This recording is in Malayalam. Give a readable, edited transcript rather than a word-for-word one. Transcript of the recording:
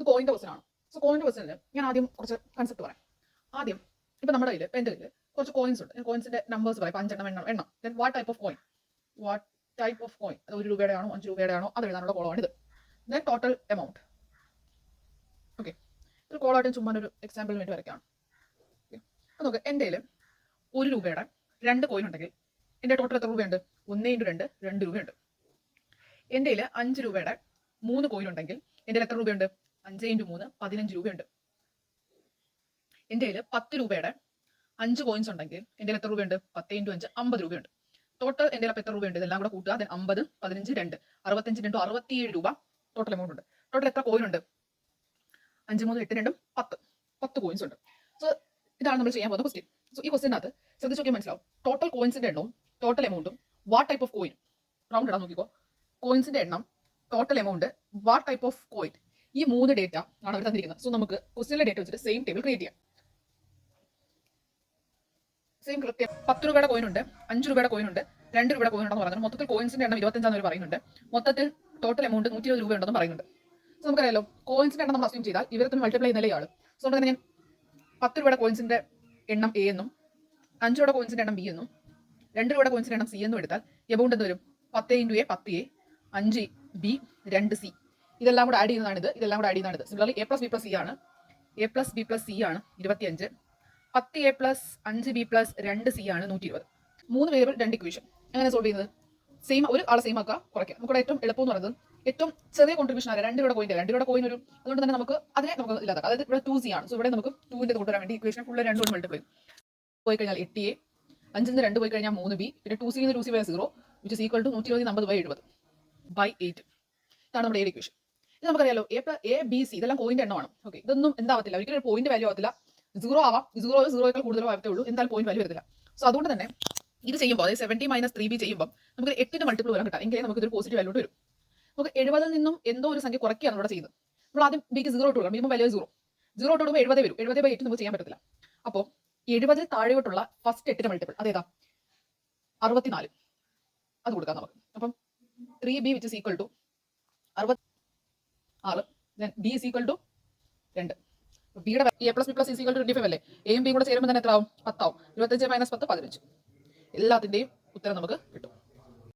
ഇത് കോയിന്റെ ക്വസ്റ്റൻ ആണ്. സോ കോയിന്റെ ക്വസ്റ്റനിൽ ഞാൻ ആദ്യം കുറച്ച് കൺസെപ്റ്റ് പറയാം. ആദ്യം ഇപ്പൊ നമ്മുടെ കയ്യിൽ എൻ്റെ കയ്യിൽ കുറച്ച് കോയിൻസ് ഉണ്ട്. ഞാൻ കോയിൻസിന്റെ നമ്പേഴ്സ് പറയാം. 5 എണ്ണം. Then what type of coin, അത് 1 രൂപയുടെ ആണോ 5 രൂപയുടെ ആണോ അത് എഴുതാനുള്ള കോളമാണ് ഇത്. Then total amount. ഓക്കെ, ഒരു കോളായിട്ട് ചുമ്മാ ഒരു എക്സാമ്പിളിന് വേണ്ടി വരയ്ക്കാം. അപ്പോൾ നോക്ക്, എൻ്റെ കയ്യിൽ 1 രൂപയുടെ 2 കോയിൻ ഉണ്ടെങ്കിൽ എൻ്റെ ടോട്ടൽ എത്ര രൂപയുണ്ട്? 1 × 2 2 രൂപയുണ്ട്. എൻ്റെ കയ്യിൽ 5 രൂപയുടെ 3 കോയിൻ ഉണ്ടെങ്കിൽ എൻ്റെ എത്ര രൂപയുണ്ട്? 5 × 3 15 രൂപയുണ്ട്. എൻ്റെ കയ്യിൽ 10 രൂപയുടെ 5 കോയിൻസ് ഉണ്ടെങ്കിൽ എൻ്റെ എത്ര രൂപയുണ്ട്? 10 × 5 50 രൂപയുണ്ട്. ടോട്ടൽ എൻ്റെ അപ്പോൾ എത്ര രൂപയുണ്ട്? ഇതെല്ലാം കൂടെ കൂട്ടുക. ദെൻ 50 15 2 65 × 67 രൂപ ടോട്ടൽ എമൗണ്ട് ഉണ്ട്. ടോട്ടൽ എത്ര കോയിൻ ഉണ്ട്? 5 3 8 2 10 കോയിൻസ് ഉണ്ട്. സോ ഇതാണ് നമ്മൾ ചെയ്യാൻ പോകുന്ന ക്വസ്റ്റ്യൻ. സോ ഈ ക്വസ്റ്റ്യനകത്ത് ശ്രദ്ധിച്ച് നോക്കിയാൽ മനസ്സിലാവും. ടോട്ടൽ കോയിൻസിന്റെ എണ്ണവും ടോട്ടൽ എമൗണ്ടും what type of coin, round ഇടാൻ നോക്കിക്കോ. കോയിൻസിന്റെ എണ്ണം, total amount, what type of coin, ഈ 3 ഡേറ്റ ആണ് അവർ തന്നിരിക്കുന്നത്. സോ നമുക്ക് ക്വസ്റ്റ്യനിലെ ഡേറ്റ വെച്ചിട്ട് സെയിം ടേബിൾ ക്രിയേറ്റ് ചെയ്യാം. സെയിം കൃത്യം 10 രൂപയുടെ കോയിൻ ഉണ്ട്, 5 രൂപയുടെ കോയിൻ ഉണ്ട്, 2 രൂപയുടെ കോയിൻ ഉണ്ടെന്ന് പറയുന്നത്. മൊത്തത്തിൽ കോയിൻസിന്റെ എണ്ണം 25 അവർ പറയുന്നുണ്ട്. മൊത്തത്തിൽ ടോട്ടൽ എമൗണ്ട് 120 രൂപ ഉണ്ടെന്ന് പറയുന്നുണ്ട്. സോ നമുക്കറിയാലോ, കോയിൻസിന്റെ എണ്ണം നമ്മൾ അസ്യൂം ചെയ്താൽ ഇവരെ തമ്മിൽ മൾട്ടിപ്ലൈ ചെയ്യുന്ന ആള്. സോ അതുകൊണ്ട് തന്നെ ഞാൻ 10 രൂപയുടെ കോയിൻസിന്റെ എണ്ണം എ എന്നും 5 രൂപയുടെ കോയിൻസിന്റെ എണ്ണം ബി എന്നും 2 രൂപയുടെ കോയിൻസിന്റെ എണ്ണം സി എന്നും എടുത്താൽ എമൗണ്ട് എന്ത് വരും? 10 × A 10A, 5 B, 2 C. ഇതെല്ലാം കൂടെ ആഡ് ചെയ്യുന്നതാണിത്. സിമിലർലി A + B + C ആണ്. A + B + C ആണ് 25. 10A + 5B + 2C ആണ് 120. 3 വേരിയബിൾ 2 ഇക്വേഷൻ. എങ്ങനെ സോൾവ് ചെയ്യുന്നത്? സെയിം ഒരു ആളെ സെയിം ആക്കുക, കുറയ്ക്കുക. നമുക്ക് ഏറ്റവും എളുപ്പം എന്ന് പറയുന്നത് ഏറ്റവും ചെറിയ കോൺട്രിബ്യൂഷൻ ആണ് 2 രൂപയുടെ കോയിൻ ഒരു. അതുകൊണ്ട് തന്നെ നമുക്ക് അതിനെ നമുക്ക് ഇല്ലാതാക്കാം. അതായത് ഇവിടെ 2C ആണ്. സോ ഇവിടെ നമുക്ക് 2ന്റെ കൊണ്ടുവരാൻ വേണ്ടി ഇക്വേഷൻ ഫുള്ള് 2 കൊണ്ട് മൾട്ടിപ്ലൈ പോയി കഴിഞ്ഞാൽ 8A, 5 2 പോയി കഴിഞ്ഞാൽ 3B, പിന്നെ 2C × 2C / 0 which is equal to 120 × 8. ഇതാണ് നമ്മുടെ ഇക്വേഷൻ. ഇത് നമുക്കറിയാലോ, A B C ഇതെല്ലാം കോയിന്റെ എണ്ണമാണ്. ഓക്കെ, ഇതൊന്നും എന്താവത്തില്ല, ഒരിക്കലും ഒരു പോയിന്റ് വാല്യൂ ആവത്തില്ല. 0 ആവാം, 0 കൂടുതലോ ആവത്തേ ഉള്ളൂ, എന്തായാലും പോയിന്റ് വാല്യൂ വരത്തില്ല. സോ അതുകൊണ്ട് തന്നെ ഇത് ചെയ്യുമ്പോൾ, അതായത് 70 - 3B ചെയ്യുമ്പോൾ നമുക്ക് 8ന്റെ മൾട്ടിപ്പിൾ വരാൻ കിട്ടാം. എങ്കിലേ നമുക്ക് ഇതൊരു പോസിറ്റീവ് വാല്യൂ വരും. നമുക്ക് 70 നിന്നും എന്തോ ഒരു സംഖ്യ കുറയ്ക്കുകയാണ് ഇവിടെ ചെയ്യുന്നത്. നമ്മൾ ആദ്യം ബിക്ക് 0 ഇട്ട് കൊടുക്കാം. മിനിമം വാല്യൂ 0 ഇട്ട് കൊടുക്കുമ്പോൾ 70 വരും. 70/8 നമുക്ക് ചെയ്യാൻ പറ്റത്തില്ല. അപ്പോൾ 70 താഴെയോട്ടുള്ള ഫസ്റ്റ് 8ന്റെ മൾട്ടിപ്പിൾ അതേതാ? 64. അത് കൊടുക്കാം നമുക്ക്. അപ്പം 3B which is equal to 66. then B is equal to 2. ബിയുടെ A + B + C is equal to 25 അല്ലേ? എയും ബിയും കൂടെ ചേരുമ്പോൾ തന്നെ എത്ര ആവും? 10 ആവും. 25 - 10 15. എല്ലാത്തിന്റെയും ഉത്തരം നമുക്ക് കിട്ടും.